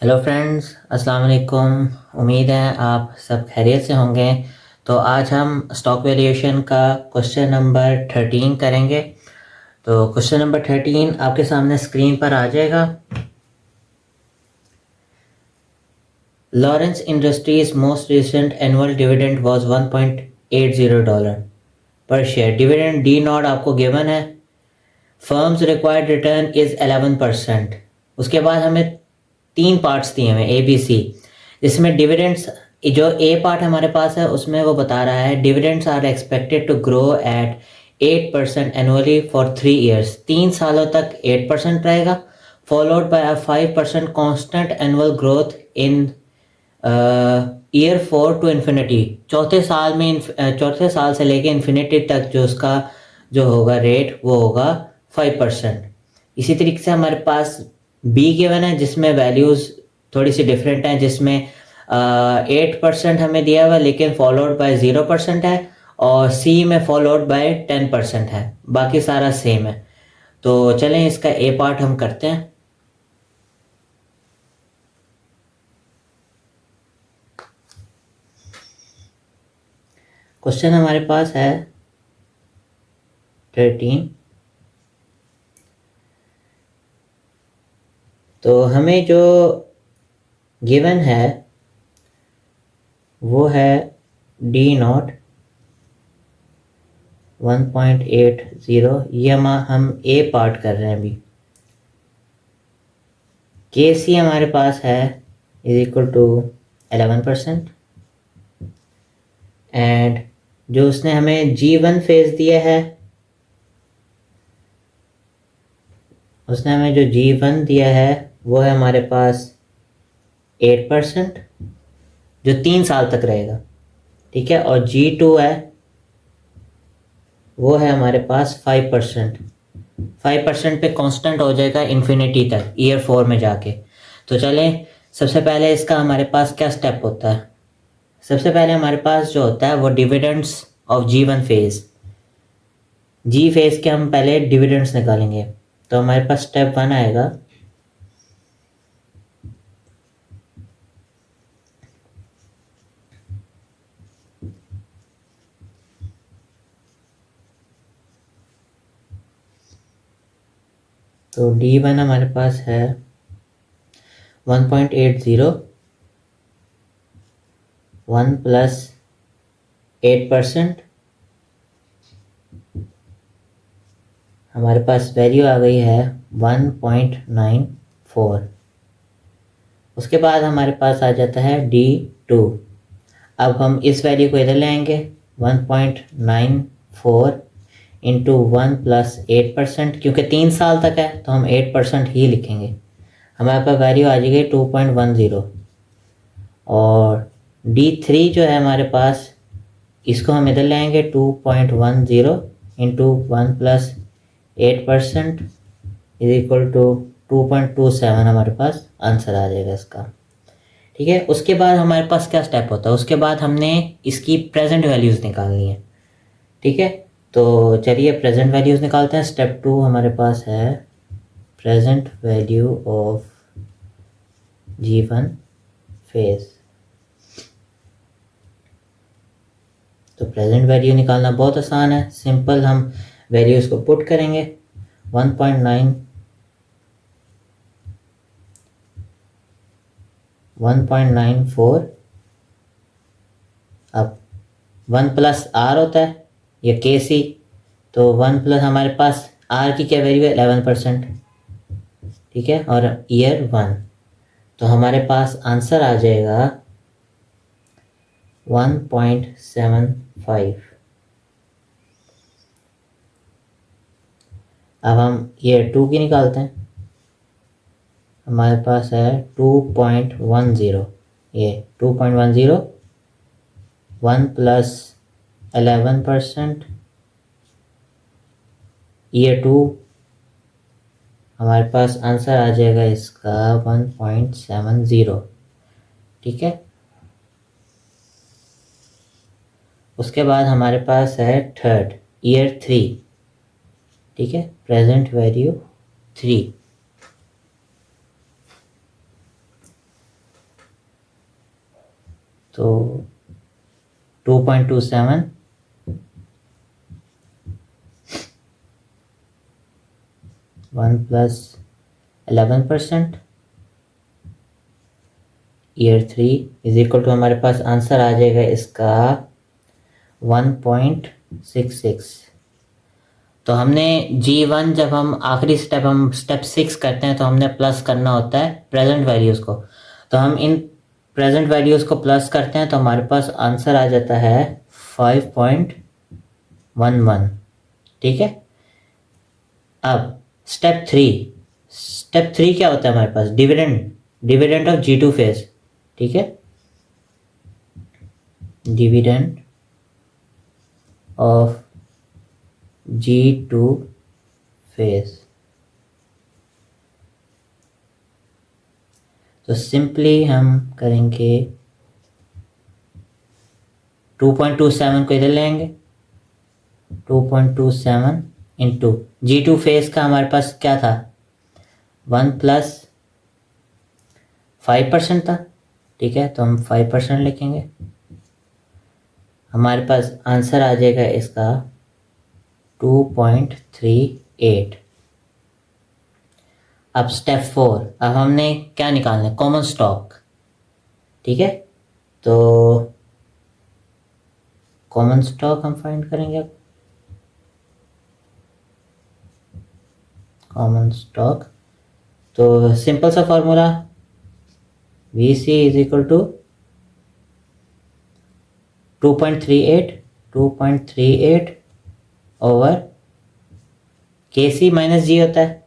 Hello friends, अस्सलाम वालेकुम। उम्मीद है आप सब खैरियत से होंगे। तो आज हम स्टॉक वैल्यूएशन का क्वेश्चन नंबर 13 करेंगे। तो क्वेश्चन नंबर 13 आपके सामने स्क्रीन पर आ जाएगा। Lawrence industries most recent annual dividend was $1.80 पर शेयर। डिविडेंड डी नॉट आपको गिवन है। Firms required return is 11%। उसके बाद हमें तीन पार्ट्स दिए हुए ए बी सी, जिसमें डिविडेंड्स जो ए पार्ट हमारे पास है उसमें वो बता रहा है dividends are expected to grow at 8% annually for 3 years. 3 सालों तक 8% रहेगा, followed by a 5% constant annual growth in year 4 to infinity. चौथे साल से लेके इन्फिनिटी तक जो उसका जो होगा रेट वो होगा 5%। इसी तरीके से हमारे पास बी गिवन है जिसमें वैल्यूज़ थोड़ी सी डिफरेंट हैं, जिसमें 8% हमें दिया हुआ लेकिन फॉलोड बाय 0% है, और सी में फॉलोड बाय 10% है। बाकी सारा सेम है। तो चलें इसका ए पार्ट हम करते हैं। क्वेश्चन हमारे पास है 13। तो हमें जो गिवन है वो है डी नॉट 1.80। ये हम ए पार्ट कर रहे हैं अभी। के सी हमारे पास है इज इक्वल टू 11%। एंड जो उसने हमें G1 फेज दिया है, उसने हमें जो G1 दिया है वो है हमारे पास 8%, जो 3 साल तक रहेगा। ठीक है। और G2 है वो है हमारे पास 5%। 5% पे कांस्टेंट हो जाएगा इन्फिनिटी तक ईयर 4 में जाके। तो चलें, सबसे पहले इसका हमारे पास क्या स्टेप होता है। सबसे पहले हमारे पास जो होता है वो dividends of G1 phase. G phase के हम पहले डिविडेंड्स निकालेंगे। तो हमारे पास स्टेप 1 आएगा। तो D1 हमारे पास है 1.80, 1 प्लस 8%। हमारे पास वैल्यू आ गई है 1.94। उसके बाद हमारे पास आ जाता है D2। अब हम इस वैल्यू को इधर ले आएंगे। 1.94 इंटू 1 प्लस 8%, क्योंकि 3 साल तक है तो हम 8% ही लिखेंगे। हमारे पास वैल्यू आ जाएगी 2.10। और D3 जो है हमारे पास, इसको हम इधर ले आएंगे। 2.10 into 1 plus 8% is equal to 2.27। हमारे पास आंसर आ जाएगा इसका। ठीक है। उसके बाद हमारे पास क्या स्टेप होता है, उसके बाद हमने इसकी प्रेजेंट वैल्यूज़ निकालनी है। ठीक है। तो चलिए प्रेजेंट वैल्यूज़ निकालते हैं। स्टेप 2 हमारे पास है present value of G1 phase. तो प्रेजेंट वैल्यू निकालना बहुत आसान है, सिंपल। हम वैल्यूज़ को पुट करेंगे। 1.94। अब 1 प्लस आर होता है या के सी। तो 1 प्लस हमारे पास आर की क्या वैल्यू है 11%। ठीक है। और ईयर 1, तो हमारे पास आंसर आ जाएगा 1.75। अब हम ईयर 2 की निकालते हैं। हमारे पास है 2.10। ये 2.10, 1 प्लस 11%। ईयर 2 हमारे पास आंसर आ जाएगा इसका 1.70। ठीक है। उसके बाद हमारे पास है थर्ड, ईयर 3। ठीक है। Present value 3। तो 2.27 1 plus 11% year 3 is equal to हमारे पास आंसर आ जाएगा इसका 1.66। तो हमने G1 जब हम आखिरी हम स्टेप 6 करते हैं तो हमने प्लस करना होता है प्रेजेंट वैल्यूज़ को। तो हम इन प्रेजेंट वैल्यूज़ को प्लस करते हैं तो हमारे पास आंसर आ जाता है 5.11। ठीक है। अब स्टेप 3 क्या होता है हमारे पास? Dividend of G2 phase. ठीक है, डिविडेंड ऑफ G2 फेज। तो सिंपली हम करेंगे 2.27 को इधर लेंगे, 2.27 इंटू G2 फेज का हमारे पास क्या था? 1 प्लस 5% था। ठीक है, तो हम 5% लिखेंगे। हमारे पास आंसर आ जाएगा इसका 2.38। अब स्टेप 4, अब हमने क्या निकालना है? Common stock. ठीक है, तो कॉमन स्टॉक हम फाइंड करेंगे। अब कॉमन स्टॉक, तो सिंपल सा formula VC is equal to 2.38 over KC minus G होता है।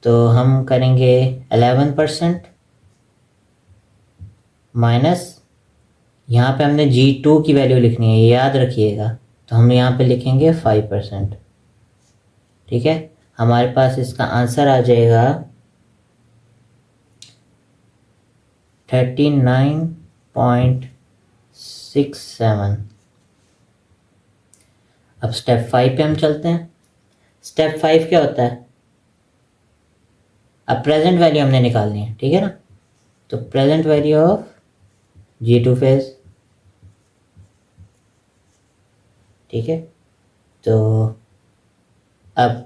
तो हम करेंगे 11% माइनस, यहाँ पे हमने G2 की वैल्यू लिखनी है, ये याद रखिएगा। तो हम यहाँ पे लिखेंगे 5%। ठीक है, हमारे पास इसका आंसर आ जाएगा 39.67। अब स्टेप 5 पे हम चलते हैं। स्टेप 5 क्या होता है? अब प्रेजेंट वैल्यू हमने निकालनी है। ठीक है ना, तो present value of G2 phase. ठीक है, तो अब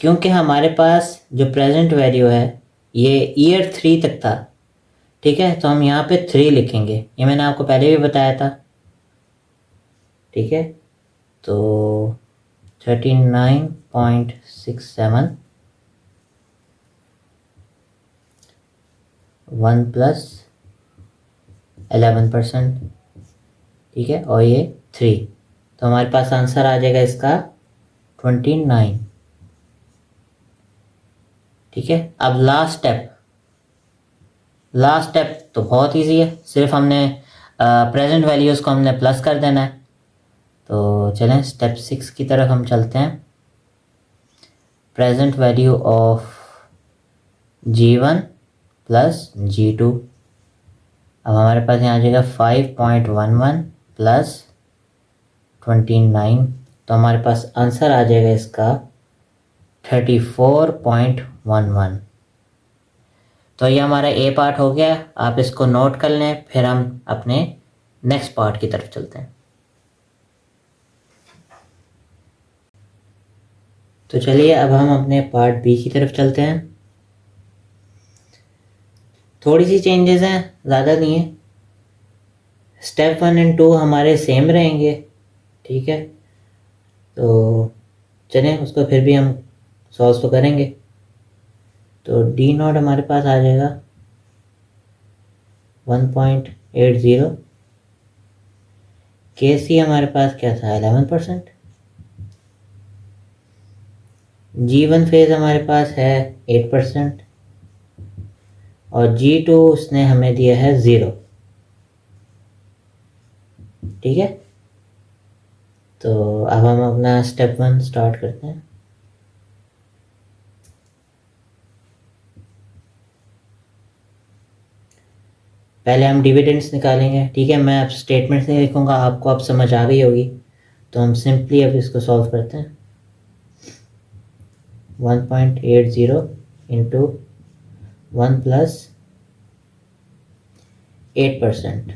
क्योंकि हमारे पास जो प्रेजेंट वैल्यू है ये ईयर 3 तक था, ठीक है, तो हम यहाँ पे 3 लिखेंगे। ये मैंने आपको पहले भी बताया था। ठीक है, तो 39.67 1 प्लस 11%। ठीक है, और ये 3, तो हमारे पास आंसर आ जाएगा इसका 29। ठीक है, अब लास्ट स्टेप तो बहुत इजी है, सिर्फ हमने प्रेजेंट वैल्यूज़ को हमने प्लस कर देना है। तो चलें स्टेप 6 की तरफ हम चलते हैं। Present value of G1 plus G2। अब हमारे पास यहाँ आ जाएगा 5.11 प्लस 29, तो हमारे पास आंसर आ जाएगा इसका 34.11। तो ये हमारा ए पार्ट हो गया, आप इसको नोट कर लें, फिर हम अपने नेक्स्ट पार्ट की तरफ चलते हैं। तो चलिए अब हम अपने पार्ट बी की तरफ चलते हैं। थोड़ी सी चेंजेस हैं, ज़्यादा नहीं है। स्टेप 1 एंड 2 हमारे सेम रहेंगे। ठीक है, तो चलें उसको फिर भी हम सॉल्व तो करेंगे। तो डी नॉट हमारे पास आ जाएगा 1.80। के सी हमारे पास क्या था? 11%। G1 फेज हमारे पास है 8% और G2 उसने हमें दिया है 0। ठीक है, तो अब हम अपना स्टेप 1 स्टार्ट करते हैं। पहले हम डिविडेंड्स निकालेंगे। ठीक है, मैं अब स्टेटमेंट नहीं लिखूंगा, आपको अब समझ आ गई होगी। तो हम सिंपली अब इसको सॉल्व करते हैं। 1.80 into 1 plus 8%।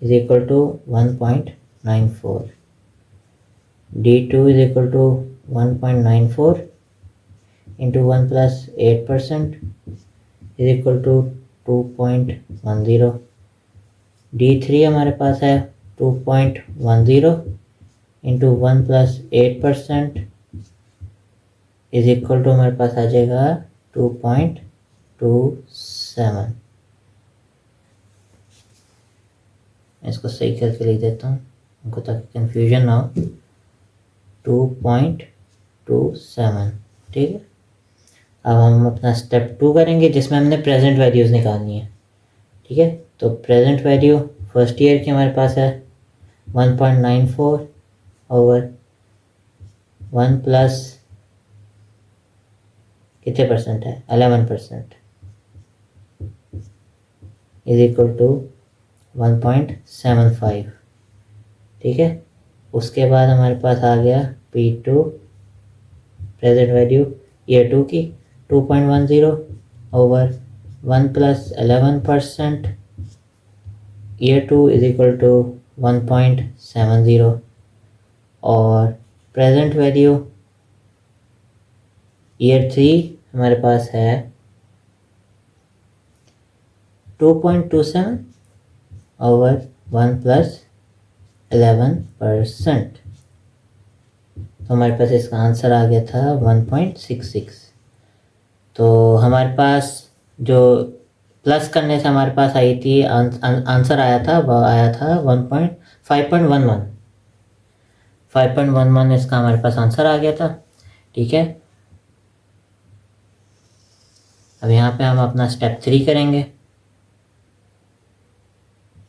Is equal to 1.94, D2 is equal to 1.94 into 1 plus 8% is equal to 2.10, D3 हमारे पास है 2.10 into 1 plus 8% is equal to हमारे पास आ जाएगा 2.27। इसको सही करके लिख देता हूँ उनको ताकि कंफ्यूजन ना हो। 2.27, ठीक है। अब हम अपना स्टेप 2 करेंगे जिसमें हमने प्रेजेंट वैल्यूज़ निकालनी है, ठीक है। तो प्रेजेंट वैल्यू फर्स्ट ईयर की हमारे पास है 1.94 ओवर 1 प्लस कितने परसेंट है 11% इज इक्वल टू 1.75, ठीक है। उसके बाद हमारे पास आ गया P2 प्रेजेंट वैल्यू ईयर 2 की 2.10 over 1 plus 11% year 2 is equal to 1.70 और प्रेजेंट वैल्यू ईयर 3 हमारे पास है 2.27 ओवर 1 प्लस 11%, तो हमारे पास इसका आंसर आ गया था 1.66। तो हमारे पास जो प्लस करने से हमारे पास आई थी आंसर आया था वह आया था 5.11 इसका हमारे पास आंसर आ गया था, ठीक है। अब यहाँ पे हम अपना स्टेप 3 करेंगे।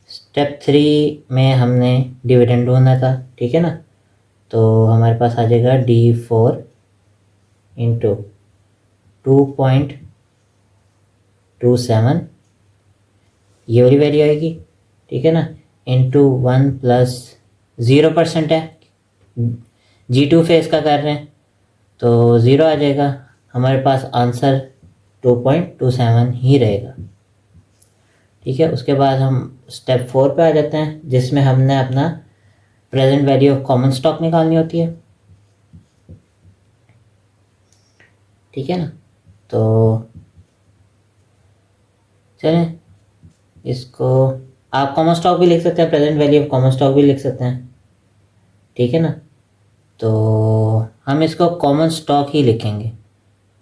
स्टेप 3 में हमने डिविडेंड ढूंढना था, ठीक है ना। तो हमारे पास आ जाएगा D4 इंटू 2.27 ये वाली वैल्यू आएगी, ठीक है ना, इंटू 1 प्लस 0% है, G2 फेस का कर रहे हैं तो 0 आ जाएगा। हमारे पास आंसर 2.27 ही रहेगा, ठीक है। उसके बाद हम स्टेप 4 पे आ जाते हैं जिसमें हमने अपना present value of common stock निकालनी होती है, ठीक है ना। तो चलें, इसको आप कॉमन स्टॉक भी लिख सकते हैं, present value of common stock भी लिख सकते हैं, ठीक है ना। तो हम इसको कॉमन स्टॉक ही लिखेंगे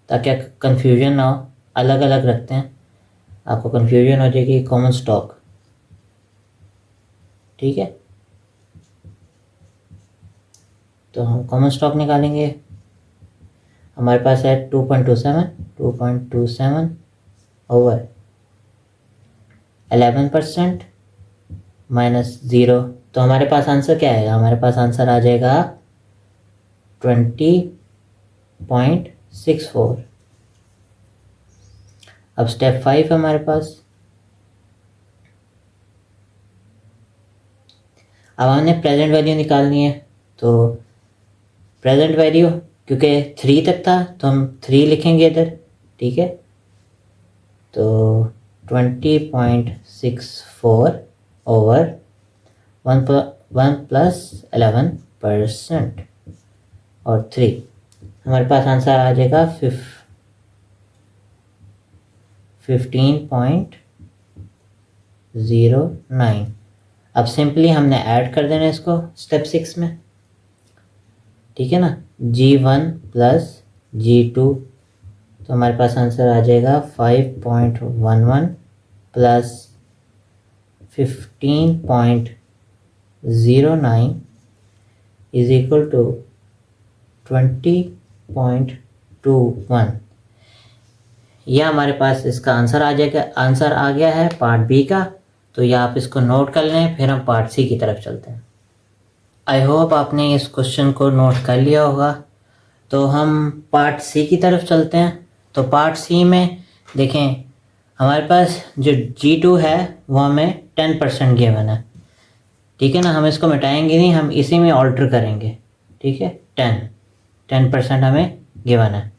ताकि कंफ्यूजन ना हो, अलग अलग रखते हैं आपको कंफ्यूजन हो जाएगी। कॉमन स्टॉक, ठीक है। तो हम कॉमन स्टॉक निकालेंगे। हमारे पास है 2.27 ओवर 11% माइनस 0, तो हमारे पास आंसर क्या आएगा, हमारे पास आंसर आ जाएगा 20.64। अब स्टेप 5 हमारे पास, अब हमने प्रेजेंट वैल्यू निकालनी है। तो प्रेजेंट वैल्यू क्योंकि 3 तक था तो हम 3 लिखेंगे इधर, ठीक है। तो 20.64 ओवर 1 प्लस 11% और 3, हमारे पास आंसर आ जाएगा 15.09। अब सिंपली हमने ऐड कर देना इसको स्टेप 6 में, ठीक है ना। G1 प्लस G2, तो हमारे पास आंसर आ जाएगा 5.11 प्लस 15.09 इज इक्वल टू 20.21। यह हमारे पास इसका आंसर आ जाएगा, आंसर आ गया है पार्ट बी का। तो यह आप इसको नोट कर लें, फिर हम पार्ट सी की तरफ चलते हैं। आई होप आपने इस क्वेश्चन को नोट कर लिया होगा। तो हम पार्ट सी की तरफ चलते हैं। तो पार्ट सी में देखें हमारे पास जो G2 है वो हमें 10% गिवन है, ठीक है ना। हम इसको मिटाएंगे नहीं, हम इसी में ऑल्टर करेंगे, ठीक है। 10% हमें गिवन है,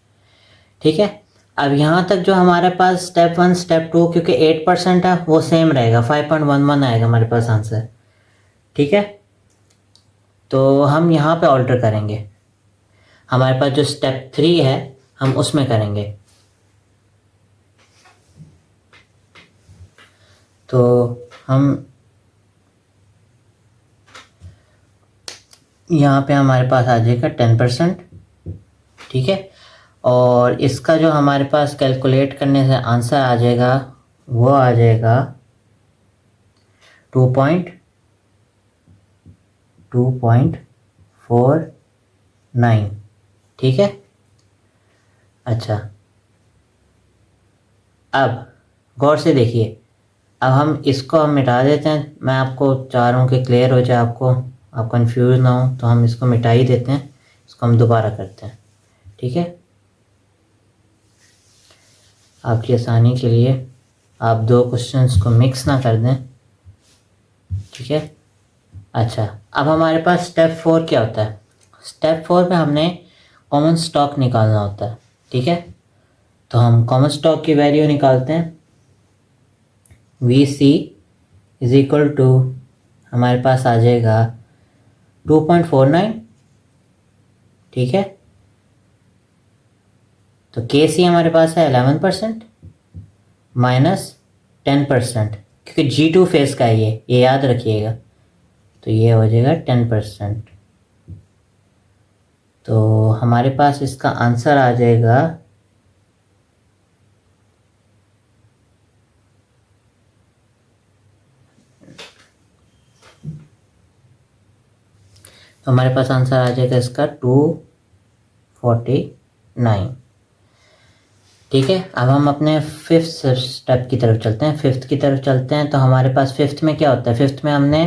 ठीक है। अब यहाँ तक जो हमारे पास स्टेप 1 स्टेप 2 क्योंकि 8% है वो सेम रहेगा, 5.11 आएगा हमारे पास आंसर, ठीक है, तो हम यहाँ पे ऑल्टर करेंगे। हमारे पास जो स्टेप 3 है हम उसमें करेंगे। तो हम यहाँ पे हमारे पास आ जाएगा 10%, ठीक है, और इसका जो हमारे पास कैलकुलेट करने से आंसर आ जाएगा वो आ जाएगा 2.49, ठीक है। अच्छा, अब गौर से देखिए, अब हम इसको हम मिटा देते हैं। मैं आपको चाह रहा हूँ कि क्लियर हो जाए, आपको आप कंफ्यूज ना हो, तो हम इसको मिटा ही देते हैं। इसको हम दोबारा करते हैं, ठीक है। आपकी आसानी के लिए आप दो क्वेश्चंस को मिक्स ना कर दें, ठीक है। अच्छा, अब हमारे पास स्टेप 4 क्या होता है? स्टेप 4 में हमने कॉमन स्टॉक निकालना होता है, ठीक है। तो हम कॉमन स्टॉक की वैल्यू निकालते हैं। VC इज इक्वल टू हमारे पास आ जाएगा 2.49, ठीक है। तो KC हमारे पास है 11% माइनस 10%, क्योंकि G2 फेज का है ये याद रखिएगा। तो ये हो जाएगा 10%। तो हमारे पास इसका आंसर आ जाएगा तो हमारे पास आंसर आ जाएगा इसका 249, ठीक है। अब हम अपने फिफ्थ स्टेप की तरफ चलते हैं। फिफ्थ की तरफ चलते हैं तो हमारे पास फिफ्थ में क्या होता है? फिफ्थ में हमने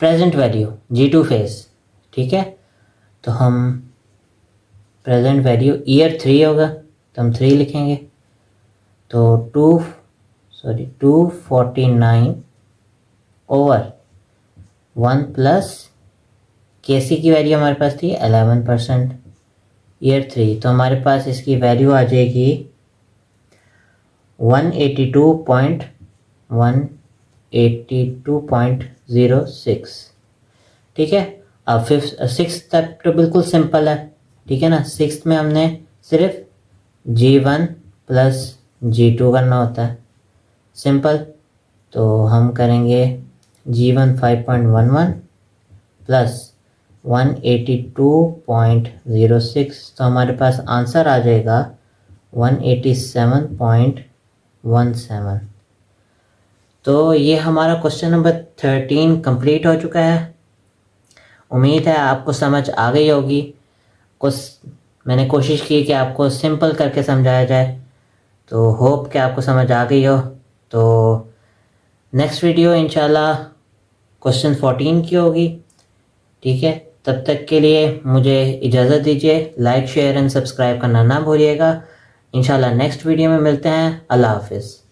प्रेजेंट वैल्यू G2 फेज, ठीक है। तो हम प्रेजेंट वैल्यू ईयर 3 होगा तो हम 3 लिखेंगे। तो 249 ओवर 1 प्लस KC की वैल्यू हमारे पास थी 11%, ईयर 3, तो हमारे पास इसकी वैल्यू आ जाएगी 182.06, ठीक है। अब सिक्स स्टेप तो बिल्कुल सिंपल है, ठीक है ना। सिक्स में हमने सिर्फ G1 प्लस G2 करना होता है, सिंपल। तो हम करेंगे G1 5.11 प्लस 182.06, तो हमारे पास आंसर आ जाएगा 187.17। तो ये हमारा क्वेश्चन नंबर 13 कंप्लीट हो चुका है। उम्मीद है आपको समझ आ गई होगी। कुछ मैंने कोशिश की कि आपको सिंपल करके समझाया जाए, तो होप कि आपको समझ आ गई हो। तो नेक्स्ट वीडियो इंशाल्लाह क्वेश्चन 14 की होगी, ठीक है। तब तक के लिए मुझे इजाज़त दीजिए। लाइक शेयर एंड सब्सक्राइब करना ना भूलिएगा। इंशाल्लाह नेक्स्ट वीडियो में मिलते हैं। अल्लाह हाफिज़।